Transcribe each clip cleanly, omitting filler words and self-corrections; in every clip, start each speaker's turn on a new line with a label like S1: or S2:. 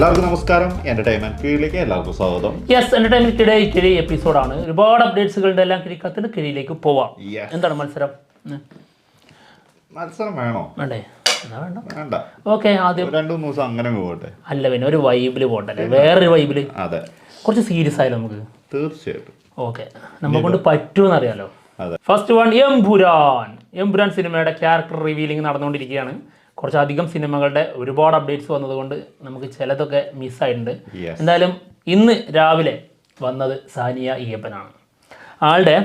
S1: എല്ലാവർക്കും നമസ്കാരം. എന്റർടൈൻമെന്റ് കീഴിലേക്ക് എല്ലാവർക്കും സ്വാഗതം.
S2: യെസ്, എന്റർടൈൻമെന്റ് കിഴി എപ്പിസോഡാണ്. ഒരുപാട് അപ്ഡേറ്റ്സുകളുടെ എല്ലാം കിഴിക്കത്തിന് കീഴിലേക്ക് പോവാം. എന്താണ് മത്സരം?
S1: മത്സരം വേണോ?
S2: വേണ്ടേ? എന്നാ
S1: വേണ്ട.
S2: ഓക്കെ, ആദ്യം
S1: 2-3 ദിവസം അങ്ങനെ പോകട്ടെ.
S2: അല്ല, പിന്നെ ഒരു വൈബില് പോകണ്ടല്ലേ, വേറൊരു വൈബില്.
S1: അതെ,
S2: കുറച്ച് സീരിയസ് ആയാലും നമുക്ക്.
S1: തീർച്ചയായിട്ടും.
S2: ഓക്കെ, നമ്മളെ കൊണ്ട് പറ്റുമെന്ന് അറിയാലോ. ഫസ്റ്റ് വൺ, എമ്പുരാൻ സിനിമയുടെ ക്യാരക്ടർ റിവീലിംഗ് നടന്നുകൊണ്ടിരിക്കുകയാണ്. കുറച്ചധികം സിനിമകളുടെ ഒരുപാട് അപ്ഡേറ്റ്സ് വന്നതുകൊണ്ട് നമുക്ക് ചിലതൊക്കെ മിസ്സായിട്ടുണ്ട്. എന്തായാലും ഇന്ന് രാവിലെ വന്നത് സാനിയ അയ്യപ്പനാണ്. ആളുടെ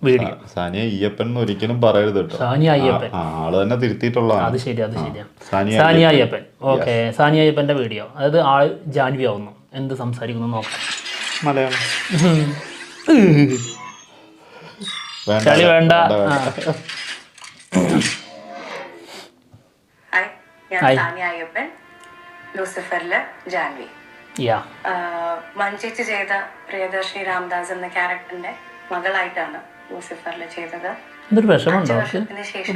S2: വീഡിയോ.
S1: സാനിയ അയ്യപ്പൻ ഒരിക്കലും പറയരുത് കേട്ടോ.
S2: സാനിയ അയ്യപ്പൻ
S1: ആള് തന്നെ തിരുത്തിയിട്ടുള്ളതാണ്.
S2: അത് ശരിയാണ്. സാനിയ അയ്യപ്പൻ. ഓക്കെ, സാനിയ അയ്യപ്പന്റെ വീഡിയോ. അതായത് ആള് ജാൻവി ആവുന്നു. എന്ത് സംസാരിക്കുന്നു നോക്കാം.
S1: മലയാളം
S2: ചളി വേണ്ട.
S3: സാനിയ അയ്യപ്പൻ, ലൂസിഫറിലെ ജാൻവി. മഞ്ചേച്ചി ചെയ്ത പ്രിയദർശിനി രാംദാസ് എന്ന ക്യാരക്ടറിന്റെ മകളായിട്ടാണ് ലൂസിഫറിൽ ചെയ്തത്.
S2: 5
S3: വർഷത്തിന് ശേഷം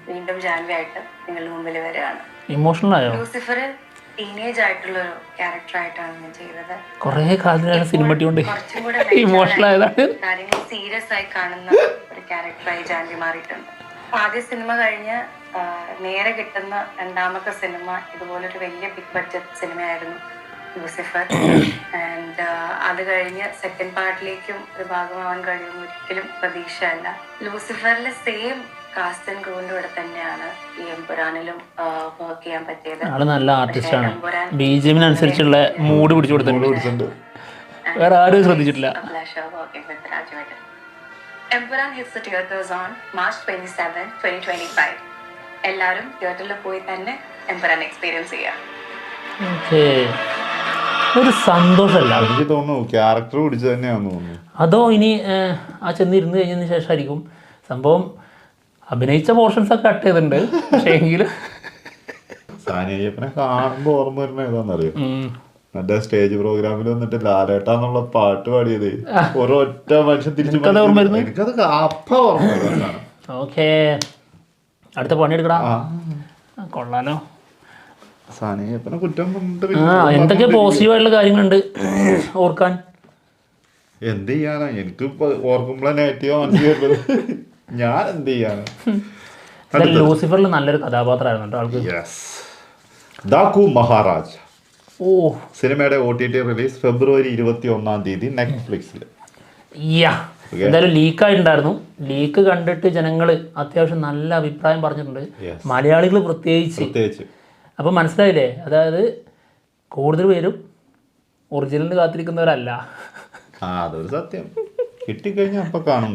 S3: വീണ്ടും ജാൻവി ആയിട്ട് നിങ്ങളുടെ മുമ്പിൽ വരികയാണ്.
S2: ഇമോഷണൽ ആയോ?
S3: ലൂസിഫറിൽ ടീനേജ് ആയിട്ടുള്ള ഒരു ക്യാരക്ടർ ആയിട്ടാണ് ഞാൻ ചെയ്തത്.
S2: കുറേ കാലം സിനിമ
S3: കുറച്ചും കൂടെ
S2: ഇമോഷണൽ ആയതാണ്.
S3: കാര്യങ്ങൾ സീരിയസ് ആയി കാണുന്ന ഒരു ക്യാരക്ടറായി ജാൻവി മാറിയിട്ടുണ്ട്. ആദ്യ സിനിമ കഴിഞ്ഞ് നേരെ കിട്ടുന്ന രണ്ടാമത്തെ സിനിമ ഇതുപോലൊരു വലിയ ബിഗ് ബഡ്ജറ്റ് സിനിമയായിരുന്നു ലൂസിഫർ. ആൻഡ് അത് കഴിഞ്ഞ് സെക്കൻഡ് പാർട്ടിലേക്കും ഒരു ഭാഗമാവാൻ കഴിയുമെന്ന് ഒരിക്കലും പ്രതീക്ഷയല്ല. ലൂസിഫറിലെ സെയിം കാസ്റ്റ് ആൻഡ് ക്രൂവിന്റെ കൂടെ തന്നെയാണ് ഈ എമ്പുരാനിലും വർക്ക് ചെയ്യാൻ പറ്റിയത്.
S2: നല്ല ആർട്ടിസ്റ്റാണ്. ബിജിഎമ്മിനനുസരിച്ചുള്ള മൂഡ് പിടിച്ചു കൊടുത്തിട്ടുണ്ട്. വേറെ ആരും ശ്രദ്ധിച്ചിട്ടില്ല.
S3: Empuraan hits the theaters on March 27, 2025. എല്ലാവരും തിയേറ്ററിൽ പോയി തന്നെ എമ്പുരാൻ എക്സ്പീരിയൻസ് ചെയ്യാം.
S2: ഒരു സന്തോഷമല്ല,
S1: എനിക്ക് തോന്നുന്നു ക്യാരക്ടർ പിടിച്ചു തന്നെയാണെന്ന് തോന്നുന്നു.
S2: അതോ ഇനി ആ ചെന്നിരുന്ന് കഴിഞ്ഞതിന് ശേഷമായിരിക്കും സംഭവം. അഭിനയിച്ച പോർഷൻസ് ഒക്കെ കട്ട് ചെയ്തിട്ടുണ്ട്. പക്ഷേ എങ്കിലും
S1: സാനിയ അയ്യപ്പനെ കാണുമ്പോൾ ഓർമ്മ വരുന്ന ഏതാണെന്നറിയോ? മറ്റേ സ്റ്റേജ് പ്രോഗ്രാമിൽ വന്നിട്ട് ലാലേട്ടാന്നുള്ള പാട്ട് പാടിയത് ഒരൊറ്റ മനുഷ്യൻ തിരിച്ചു. എനിക്കത് അപ്പ ഓർമ്മ വരുന്നതാണ്.
S2: ഓക്കെ, അടുത്ത പണിയെടുക്കടാ. കൊള്ളാലോ.
S1: സാനിയ അയ്യപ്പനെ കുറ്റം
S2: എന്തൊക്കെ പോസിറ്റീവായിട്ടുള്ള കാര്യങ്ങളുണ്ട് ഓർക്കാൻ.
S1: എന്ത് ചെയ്യാനാ? എനിക്ക് ഓർക്കുമ്പോഴേ നെഗറ്റീവാ മനസ്സിലായത്. ഞാൻ എന്ത് ചെയ്യാനാ?
S2: ലൂസിഫറിൽ നല്ലൊരു കഥാപാത്രമായിരുന്നു ആൾക്ക്.
S1: ദാക്കു മഹാരാജ്. സിനിമയുടെ OTT റിലീസ് ഫെബ്രുവരി 21 നെറ്റ്ഫ്ലിക്സിൽ.
S2: എന്തായാലും ലീക്കായിട്ടുണ്ടായിരുന്നു. ലീക്ക് കണ്ടിട്ട് ജനങ്ങൾ അത്യാവശ്യം നല്ല അഭിപ്രായം പറഞ്ഞിട്ടുണ്ട്, മലയാളികൾ പ്രത്യേകിച്ച്. അപ്പം മനസ്സിലായില്ലേ? അതായത് കൂടുതൽ പേരും ഒറിജിനലിന് കാത്തിരിക്കുന്നവരല്ല.
S1: അതൊരു സത്യം. കിട്ടിക്കഴിഞ്ഞാൽ അപ്പം കാണും.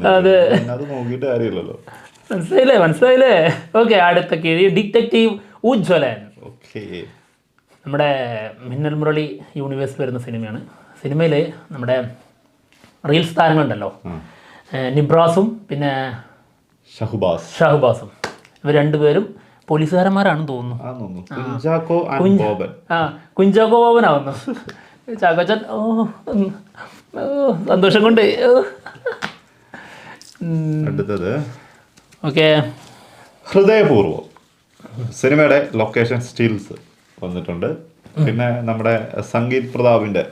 S1: അത് നോക്കിയിട്ട് കാര്യമില്ലല്ലോ.
S2: മനസ്സിലായില്ലേ? ഓക്കെ, അടുത്ത കിഴി ഡിറ്റക്റ്റീവ് ഉജ്ജ്വലൻ. നമ്മുടെ മിന്നൽ മുരളി യൂണിവേഴ്സിൽ വരുന്ന സിനിമയാണ്. സിനിമയിൽ നമ്മുടെ റീൽസ് താരങ്ങളുണ്ടല്ലോ, നിബ്രാസും പിന്നെ ഷഹുബാസും. ഇവർ രണ്ടുപേരും പോലീസുകാരന്മാരാണെന്ന് തോന്നുന്നു. കുഞ്ചാക്കോ ബോബനാവുന്നു. ചാക്കോച്ചൻ സന്തോഷം കൊണ്ട്.
S1: അടുത്തത്
S2: ഓക്കെ,
S1: ഹൃദയപൂർവ്വം. സിനിമയുടെ ലൊക്കേഷൻ സ്റ്റിൽസ് വന്നിട്ടുണ്ട്. പിന്നെ നമ്മുടെ സംഗീത് പ്രതാപിന്റെ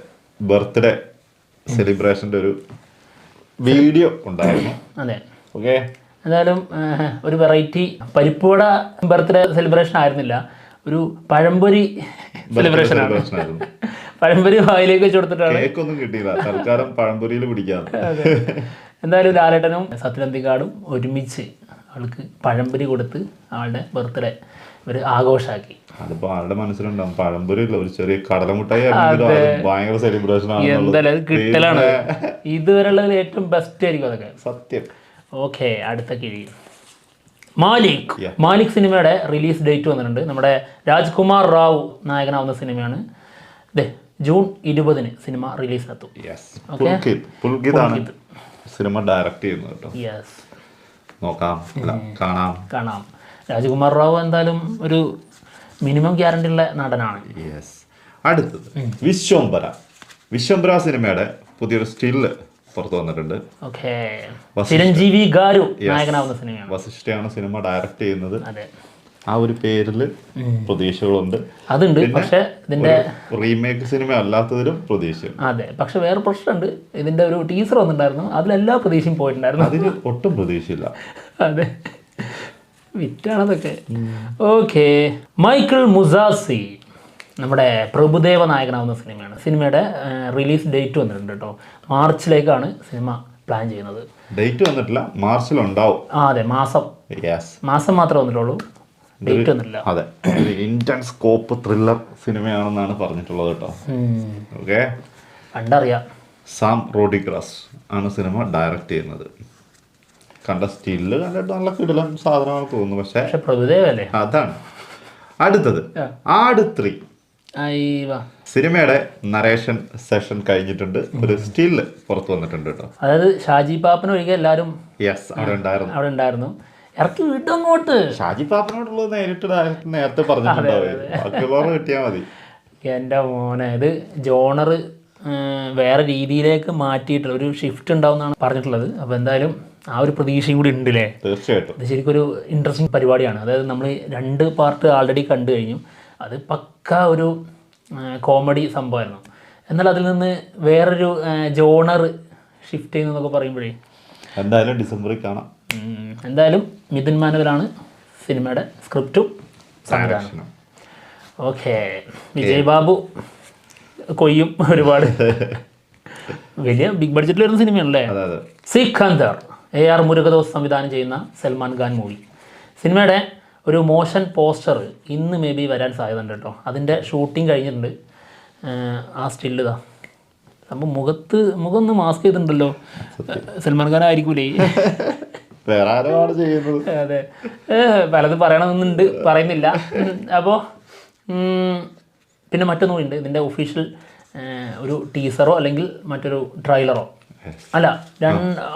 S1: ബർത്ത്ഡേ സെലിബ്രേഷന്റെ ഒരു വീഡിയോ ഉണ്ടായിരുന്നു.
S2: അതെ,
S1: ഓക്കെ.
S2: എന്തായാലും ഒരു വെറൈറ്റി പരിപ്പുവട ബർത്ത്ഡേ സെലിബ്രേഷൻ ആയിരുന്നില്ല, ഒരു പഴംപൊരി സെലിബ്രേഷൻ ആയിരുന്നു. പഴംപൊരി വായിലേക്ക് വെച്ച് കൊടുത്തിട്ടാണ്.
S1: കേക്കൊന്നും കിട്ടിയില്ല, തൽക്കാലം പഴംപൊരിയിൽ പിടിക്കാം.
S2: എന്തായാലും ലാലേട്ടനും സത്യനന്ദിക്കാടും ഒരുമിച്ച് ആൾക്ക് പഴംപൊരി കൊടുത്ത് ആളുടെ ബർത്ത്ഡേ ഒരു ആഘോഷാക്കി.
S1: അതിപ്പോ ആളുടെ മനസ്സിലുണ്ടാവും പഴംപൊരി ഇല്ല, ഒരു ചെറിയ കടലമുട്ടായി ഭയങ്കര സെലിബ്രേഷൻ ആണ്.
S2: എന്തായാലും കിട്ടലാണ്. ഇതുവരെയുള്ളതിൽ ഏറ്റവും ബെസ്റ്റ് ആയിരിക്കും അതൊക്കെ.
S1: സത്യം.
S2: ഓക്കെ, അടുത്ത കിഴി മാലിക് സിനിമയുടെ റിലീസ് ഡേറ്റ് വന്നിട്ടുണ്ട്. നമ്മുടെ രാജ്കുമാർ റാവു നായകനാവുന്ന സിനിമയാണ്. ജൂൺ 20 സിനിമ റിലീസിനെത്തും.
S1: സിനിമ ഡയറക്റ്റ് ചെയ്യുന്നത് കേട്ടോ. നോക്കാം,
S2: കാണാം. രാജ്കുമാർ റാവു എന്തായാലും ഒരു മിനിമം ഗ്യാരണ്ടി ഉള്ള നടനാണ്.
S1: അടുത്തത് വിശ്വംഭര സിനിമയുടെ പുതിയൊരു സ്റ്റില്ല് പുറത്തു വന്നിട്ടുണ്ട്.
S2: ചിരഞ്ജീവി ഗാരു നായകനാവുന്ന സിനിമയാണ്.
S1: വസിഷ്ഠയാണ് സിനിമ ഡയറക്റ്റ് ചെയ്യുന്നത്. ആ ഒരു പേരിൽ പ്രതീക്ഷകളുണ്ട്.
S2: അതുണ്ട്. പക്ഷെ ഇതിന്റെ
S1: റീമേക്ക് സിനിമ അല്ലാത്തതിലും പ്രതീക്ഷ.
S2: അതെ, പക്ഷെ വേറെ പ്രശ്നമുണ്ട്. ഇതിന്റെ ഒരു ടീസർ വന്നിട്ടുണ്ടായിരുന്നു, അതിലെല്ലാ പ്രതീക്ഷയും പോയിട്ടുണ്ടായിരുന്നു.
S1: അതിന് ഒട്ടും പ്രതീക്ഷയില്ല.
S2: അതെ, വിറ്റാണതൊക്കെ. ഓക്കെ, മൈക്കിൾ മുസാസി നമ്മുടെ പ്രഭുദേവ നായകനാവുന്ന സിനിമയാണ്. സിനിമയുടെ റിലീസ് ഡേറ്റ് വന്നിട്ടുണ്ട് കേട്ടോ. മാർച്ചിലേക്കാണ് സിനിമ പ്ലാൻ ചെയ്യുന്നത്.
S1: ഡേറ്റ് വന്നിട്ടില്ല, മാർച്ചിലുണ്ടാവും.
S2: അതെ, മാസം മാത്രമേ വന്നിട്ടുള്ളൂ, ഡേറ്റ് വന്നിട്ടില്ല.
S1: അതെ, ഇന്റൻസ് സ്കോപ്പ് ത്രില്ലർ സിനിമയാണെന്നാണ് പറഞ്ഞിട്ടുള്ളത് കേട്ടോ. ഓക്കെ,
S2: കണ്ടറിയാം.
S1: സാം റോഡിഗ്രാസ് ആണ് സിനിമ ഡയറക്റ്റ് ചെയ്യുന്നത്. കണ്ട സ്റ്റില്ല് കണ്ടിട്ട് നല്ല കിടിലൻ സാധനമാണ് തോന്നുന്നു. പക്ഷെ
S2: പ്രഭുദേവല്ലേ.
S1: അതാണ് അടുത്തത്. ആട് 3 സിനിമയുടെ നരേഷൻ സെഷൻ കഴിഞ്ഞിട്ടുണ്ട്. ഒരു സ്റ്റില് പുറത്തു വന്നിട്ടുണ്ട് കേട്ടോ.
S2: അതായത് ഷാജി പാപ്പന് ഒഴികെ എല്ലാവരും
S1: അവിടെ
S2: ഉണ്ടായിരുന്നു. ഇറക്കി വിട്ടു അങ്ങോട്ട്.
S1: ഷാജി പാപ്പനോടുള്ളത് നേരത്തെ പറഞ്ഞിട്ടുണ്ടാവും, കിട്ടിയാൽ മതി.
S2: എൻ്റെ മോനെ, ഇത് ജോണർ വേറെ രീതിയിലേക്ക് മാറ്റിയിട്ടുള്ള ഒരു ഷിഫ്റ്റ് ഉണ്ടാവുമെന്നാണ് പറഞ്ഞിട്ടുള്ളത്. അപ്പോൾ എന്തായാലും ആ ഒരു പ്രതീക്ഷയും കൂടി ഉണ്ടല്ലേ.
S1: തീർച്ചയായിട്ടും
S2: ഇത് ശരിക്കും ഒരു ഇൻട്രസ്റ്റിംഗ് പരിപാടിയാണ്. അതായത് നമ്മൾ 2 പാർട്ട് ആൾറെഡി കണ്ടു കഴിഞ്ഞു. അത് പക്ക ഒരു കോമഡി സംഭവമായിരുന്നു. എന്നാൽ അതിൽ നിന്ന് വേറൊരു ജോണർ ഷിഫ്റ്റ് ചെയ്യുന്നതൊക്കെ പറയുമ്പോഴേ
S1: എന്തായാലും ഡിസംബറിൽ കാണാം.
S2: എന്തായാലും മിഥുൻ മാനവലാണ് സിനിമയുടെ സ്ക്രിപ്റ്റും സംവിധാനം. ഓക്കെ, വിജയ് ബാബു കൊയ്യും ഒരുപാട്. വലിയ ബിഗ് ബഡ്ജറ്റിൽ വരുന്ന സിനിമയാണല്ലേ. സിക്കന്ദർ AR മുരുകദോസ് സംവിധാനം ചെയ്യുന്ന സൽമാൻ ഖാൻ മൂവി. സിനിമയുടെ ഒരു മോഷൻ പോസ്റ്റർ ഇന്ന് മേ ബി വരാൻ സാധ്യതയുണ്ട് കേട്ടോ. അതിൻ്റെ ഷൂട്ടിംഗ് കഴിഞ്ഞിട്ടുണ്ട്. ആ സ്റ്റില്ലിതാ സംഭവം മുഖം ഒന്ന് മാസ്ക് ചെയ്തിട്ടുണ്ടല്ലോ. സൽമാൻ ഖാൻ ആയിരിക്കൂലേ. അതെ, പലത് പറയണമെന്നുണ്ട്, പറയുന്നില്ല. അപ്പോൾ പിന്നെ മറ്റൊന്നുമുണ്ട്. ഇതിൻ്റെ ഒഫീഷ്യൽ ഒരു ടീസറോ അല്ലെങ്കിൽ മറ്റൊരു ട്രailer അല്ല,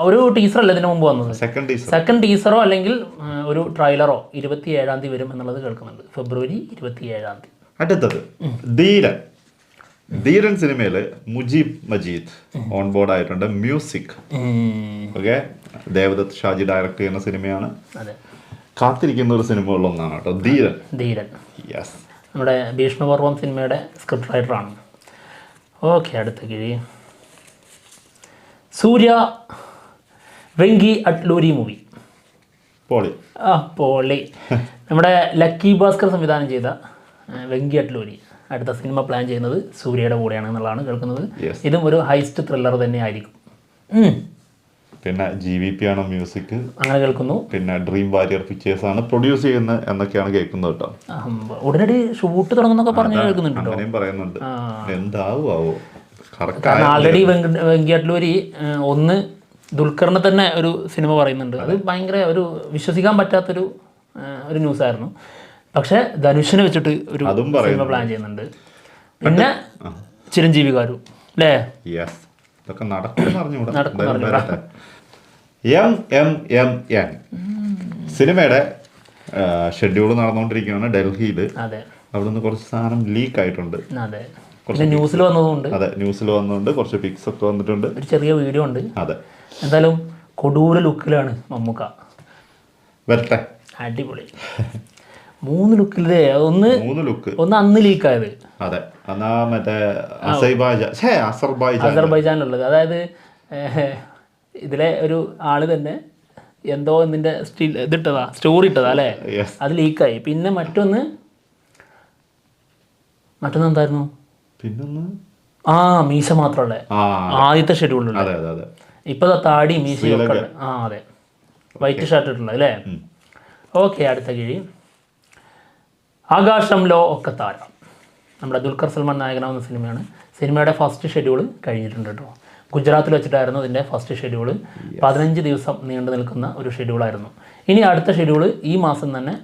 S2: ഒരു ടീസറല്ല ഇതിന് മുമ്പ് വന്നത്. സെക്കൻഡ് ടീസറോ അല്ലെങ്കിൽ ഒരു ട്രailer 27-ാം തീയതി വരും എന്നുള്ളത് കേൾക്കുന്നുണ്ട്. ഫെബ്രുവരി 27-ാം തീയതി.
S1: അടുത്തത് ധീരൻ സിനിമയിൽ മുജീബ് മജീദ് ഓൺ ബോർഡ് ആയിട്ടുണ്ട്. Music okay, Devadath Shaji direct ചെയ്യുന്ന സിനിമയാണ്. കാത്തിരിക്കുന്ന ഒരു സിനിമകളിലൊന്നാണ് കേട്ടോ ധീരൻ. യെസ്,
S2: നമ്മുടെ ഭീഷ്മപർവം സിനിമയുടെ സ്ക്രിപ്റ്റ് റൈറ്ററാണ്. ഓക്കെ, അടുത്ത കിഴി സൂര്യ വെങ്കി അട്ലൂരി മൂവി. പോളി നമ്മുടെ ലക്കി ഭാസ്കർ സംവിധാനം ചെയ്ത വെങ്കി അട്ലൂരി അടുത്ത സിനിമ പ്ലാൻ ചെയ്യുന്നത് സൂര്യയുടെ കൂടെയാണ് എന്നുള്ളതാണ് കേൾക്കുന്നത്. ഇതും ഒരു ഹൈസ്റ്റ് ത്രില്ലർ തന്നെ ആയിരിക്കും.
S1: പിന്നെ GVP ആണ് മ്യൂസിക്,
S2: അങ്ങനെ കേൾക്കുന്നു.
S1: പിന്നെ ഡ്രീം വാരിയർ പിക്ചേഴ്സ് ആണ് പ്രൊഡ്യൂസ് ചെയ്യുന്നത് എന്നൊക്കെയാണ് കേൾക്കുന്നത് കേട്ടോ.
S2: ഉടനടി ഷൂട്ട് തുടങ്ങുന്നൊക്കെ പറഞ്ഞു കേൾക്കുന്നുണ്ട്.
S1: അങ്ങനെയും പറയുന്നുണ്ട്. എന്താവോ
S2: ആൾറെഡി വെങ്കി അട്ലൂരി ഒന്ന് ദുൽഖറിനെ തന്നെ ഒരു സിനിമ പറയുന്നുണ്ട്. അത് ഭയങ്കര ഒരു വിശ്വസിക്കാൻ പറ്റാത്തൊരു ന്യൂസായിരുന്നു. പക്ഷെ ധനുഷിനെ വെച്ചിട്ട് ഒരു സിനിമ പ്ലാൻ ചെയ്യുന്നുണ്ട്. പിന്നെ ചിരഞ്ജീവികാരും അല്ലേ.
S1: സിനിമയുടെ ഷെഡ്യൂൾ നടന്നുകൊണ്ടിരിക്കുകയാണ് ഡൽഹിയിൽ. അവിടെ നിന്ന് കുറച്ച് സാധനം ലീക്ക് ആയിട്ടുണ്ട്.
S2: ന്യൂസിൽ വന്നതുകൊണ്ട്.
S1: അതെ, ന്യൂസിൽ വന്നതുകൊണ്ട് കുറച്ച് പിക്സ് ഒക്കെ വന്നിട്ടുണ്ട്.
S2: ഒരു ചെറിയ വീഡിയോ ഉണ്ട്.
S1: അതെ,
S2: എന്തായാലും കൊടൂര ലുക്കിലാണ് മമ്മൂക്ക.
S1: വരട്ടെ,
S2: അടിപൊളി 3 ലുക്കിലേ. ഒന്ന് അന്ന് ലീക്കായത്.
S1: അതെ, മറ്റേ
S2: അസർബൈജാനിലുള്ളത്. അതായത് ഇതിലെ ഒരു ആള് തന്നെ എന്തോ ഇതിന്റെ സ്റ്റോറി ഇട്ടതാ അല്ലേ, അത് ലീക്കായി. പിന്നെ മറ്റൊന്ന് എന്തായിരുന്നു? മീശ മാത്രമല്ലേ ആദ്യത്തെ ഷെഡ്യൂളിൽ. ഇപ്പൊ താടി മീശയൊക്കെ. അതെ, വൈറ്റ് ഷർട്ട് ഇട്ടുള്ളത് അല്ലേ. ഓക്കെ, അടുത്ത കിഴി ആകാശംലോ ഒക്കെ താര. നമ്മുടെ ദുൽഖർ സൽമാൻ നായകനാവുന്ന സിനിമയാണ്. സിനിമയുടെ ഫസ്റ്റ് ഷെഡ്യൂൾ കഴിഞ്ഞിട്ടുണ്ട് കേട്ടോ. ഗുജറാത്തിൽ വെച്ചിട്ടായിരുന്നു ഇതിൻ്റെ ഫസ്റ്റ് ഷെഡ്യൂൾ. 15 ദിവസം നീണ്ടു നിൽക്കുന്ന ഒരു ഷെഡ്യൂളായിരുന്നു. ഇനി അടുത്ത ഷെഡ്യൂൾ ഈ മാസം തന്നെ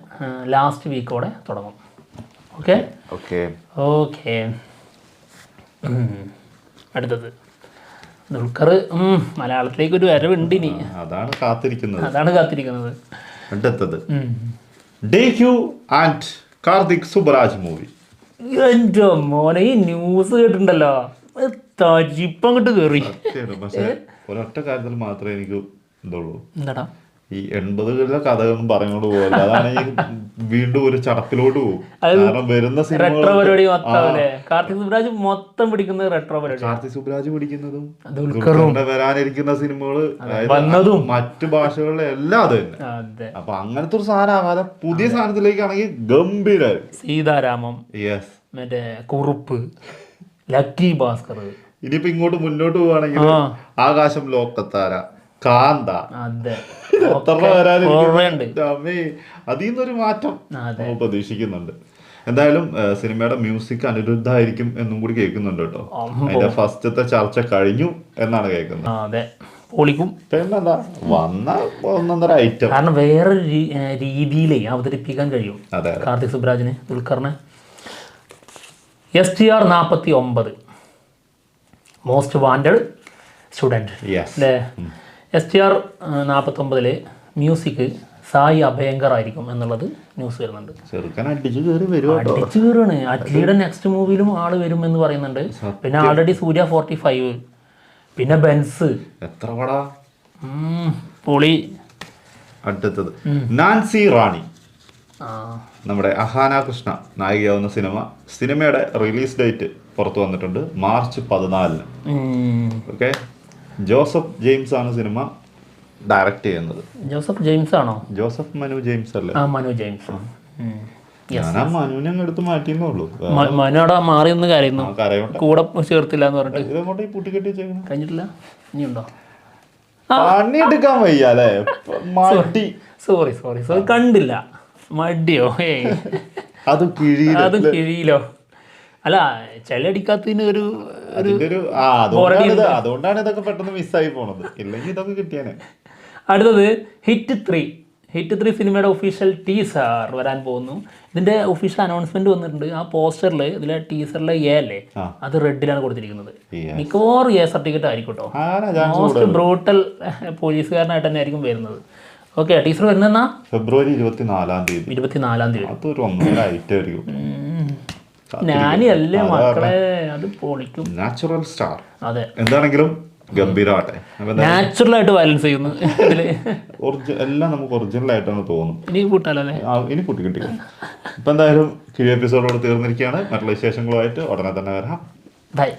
S2: ലാസ്റ്റ് വീക്കോടെ തുടങ്ങും. ഓക്കെ. അടുത്തത് ദുൽഖർ മലയാളത്തിലേക്ക് ഒരു വരവുണ്ട് ഇനി.
S1: അതാണ് കാത്തിരിക്കുന്നത്.
S2: അടുത്തത്
S1: ഡേഹ്യൂ ആൻഡ് കാർത്തിക് സുബരാജ് മൂവി.
S2: എൻ്റെ മോനെ, ഈ ന്യൂസ് കേട്ടിട്ടുണ്ടല്ലോ, തരിപ്പങ്ങോട്ട് കയറി.
S1: പക്ഷേ ഒരൊറ്റ കാര്യത്തിൽ മാത്രമേ എനിക്ക് ഇതുള്ളൂ.
S2: എന്താടാ?
S1: ഈ 80കളിലെ കഥകളൊന്നും പറഞ്ഞോണ്ട് പോകില്ല. അതാണ് ഈ വീണ്ടും ഒരു ചടപ്പിലോട്ട് പോകും. കാരണം വരുന്ന
S2: റെട്രോ പരിപാടി മൊത്തം കാർത്തിക് സുബ്രാജ് മൊത്തം പിടിക്കുന്നത് റെട്രോ പരിപാടി.
S1: കാർത്തിക് സുബ്രാജ് പിടിക്കുന്നതും
S2: ദുൽഖറും
S1: വരാനിരിക്കുന്ന സിനിമകള്
S2: വന്നതും
S1: മറ്റു ഭാഷകളിലെ എല്ലാം അത് തന്നെ.
S2: അതെ,
S1: അപ്പൊ അങ്ങനത്തെ ഒരു സാധനം ആകാതെ പുതിയ സാധനത്തിലേക്കാണെങ്കിൽ ഗംഭീരായിരിക്കും.
S2: സീതാരാമം,
S1: യെസ്,
S2: മറ്റേ കുറുപ്പ്, ലക്കി ഭാസ്കർ.
S1: ഇനിയിപ്പോ ഇങ്ങോട്ട് മുന്നോട്ട് പോവാണെങ്കിൽ ആകാശം ലോകത്താര, കാന്ത,
S2: അതെ,
S1: അതിൽ നിന്നൊരു മാറ്റം നമ്മൾ പ്രതീക്ഷിക്കുന്നുണ്ട്. എന്തായാലും സിനിമയുടെ മ്യൂസിക് അനിരുദ്ധായിരിക്കും എന്നും കൂടി കേൾക്കുന്നുണ്ട് കേട്ടോ. അതിന്റെ ഫസ്റ്റത്തെ ചർച്ച കഴിഞ്ഞു എന്നാണ് കേൾക്കുന്നത്.
S2: അതെ, പൊളിക്കും.
S1: പിന്നെന്താ വന്ന ഒന്നൊന്നര ഐറ്റം,
S2: കാരണം വേറെ രീതിയിലേ അവതരിപ്പിക്കാൻ കഴിയും
S1: അതെ
S2: കാർത്തിക് സുബ്രാജിന്, ദുൽഖറിന്. STR 49 മോസ്റ്റ് വാണ്ടഡ് സ്റ്റുഡൻറ് അല്ലേ? STR 49 മ്യൂസിക് സായി അഭയങ്കർ ആയിരിക്കും എന്നുള്ളത് ന്യൂസ് വരുന്നുണ്ട്.
S1: അടിച്ചു കയറാണ്.
S2: അറ്റ്ലിയുടെ നെക്സ്റ്റ് മൂവിയിലും ആള് വരും എന്ന് പറയുന്നുണ്ട്. പിന്നെ ആൾറെഡി സൂര്യ 45, പിന്നെ ബെൻസ്,
S1: എത്ര പടാ
S2: പൊളി.
S1: അടുത്തത് നാൻസി റാണി, നമ്മുടെ അഹാന കൃഷ്ണ നായികയാവുന്ന സിനിമയുടെ റിലീസ് ഡേറ്റ് പുറത്തു വന്നിട്ടുണ്ട്, മാർച്ച് 14. ഓക്കെ, ജോസഫ് ജെയിംസ് ആണ് സിനിമ ഡയറക്റ്റ് ചെയ്യുന്നത്.
S2: ജോസഫ് ജെയിംസ് ആണോ?
S1: ജോസഫ് മനു ജെയിംസ് അല്ലേ?
S2: മനു ജെയിംസ്.
S1: ഞാൻ ആ മനുവിനെ അങ്ങ് എടുത്ത് മാറ്റിയെന്നേ ഉള്ളൂ.
S2: മനു അവിടെ മാറി ഒന്ന് കരയുന്നു, കൂടെ ചേർത്തില്ല എന്ന് പറഞ്ഞിട്ട്.
S1: ഇതങ്ങോട്ട് പൂട്ടിക്കെട്ടി
S2: കഴിഞ്ഞിട്ടില്ല, ഇനിയുണ്ടോ?
S1: പണിയെടുക്കാൻ വയ്യ അല്ലേ? മടി.
S2: സോറി കണ്ടില്ല. മടിയോ?
S1: അത്
S2: കിഴിയിലോ? അല്ല, ചെലടിക്കാത്തതിന് ഒരു
S1: അതുകൊണ്ടാണ് ഇതൊക്കെ പെട്ടെന്ന് മിസ്സായി പോണത്. ഇല്ലെങ്കിൽ ഇതൊക്കെ കിട്ടിയാനെ.
S2: അടുത്തത് ഹിറ്റ് 3 സിനിമയുടെ ഒഫീഷ്യൽ ടീസർ വരാൻ പോകുന്നു. ഇതിന്റെ ഒഫീഷ്യൽ അനൗൺസ്മെന്റ് വന്നിട്ടുണ്ട്. ആ പോസ്റ്ററിൽ ഇതിലെ ടീസറിലെ എ അല്ലേ, അത് റെഡിലാണ് കൊടുത്തിരിക്കുന്നത്. മിക്കവാറും എ സർട്ടിഫിക്കറ്റ് ആയിരിക്കും കേട്ടോ. മോസ്റ്റ് ബ്രൂട്ടൽ പോലീസുകാരനായിട്ട് തന്നെ ആയിരിക്കും വരുന്നത്. ഓക്കെ, ടീസർ വരുന്ന
S1: ഫെബ്രുവരി 24-ാം തീയതി. അതൊരു ഒന്നര ഐറ്റം ആയിരിക്കും.
S2: ഞാനല്ലേ മക്കളെ, അത് പൊളിക്കും.
S1: Natural star.
S2: അതെ,
S1: എന്താണെങ്കിലും ഗംഭീരമാട്ടെ.
S2: നാച്ചുറൽ ആയിട്ട് വയലൻസ് ചെയ്യുന്നു ഇതില്.
S1: എല്ലാം നമുക്ക് ഒറിജിനൽ ആയിട്ടാണ് തോന്നുന്നത്.
S2: ഇനി കൂട്ടാലോ അല്ലേ?
S1: ഇനി കൂട്ടി കിട്ടി. ഇപ്പൊ എന്തായാലും കിഴി എപ്പിസോഡോട് തീർന്നിരിക്കുകയാണ്. മറ്റുള്ള വിശേഷങ്ങളുമായിട്ട് ഉടനെ തന്നെ വരാം.
S2: ബൈ.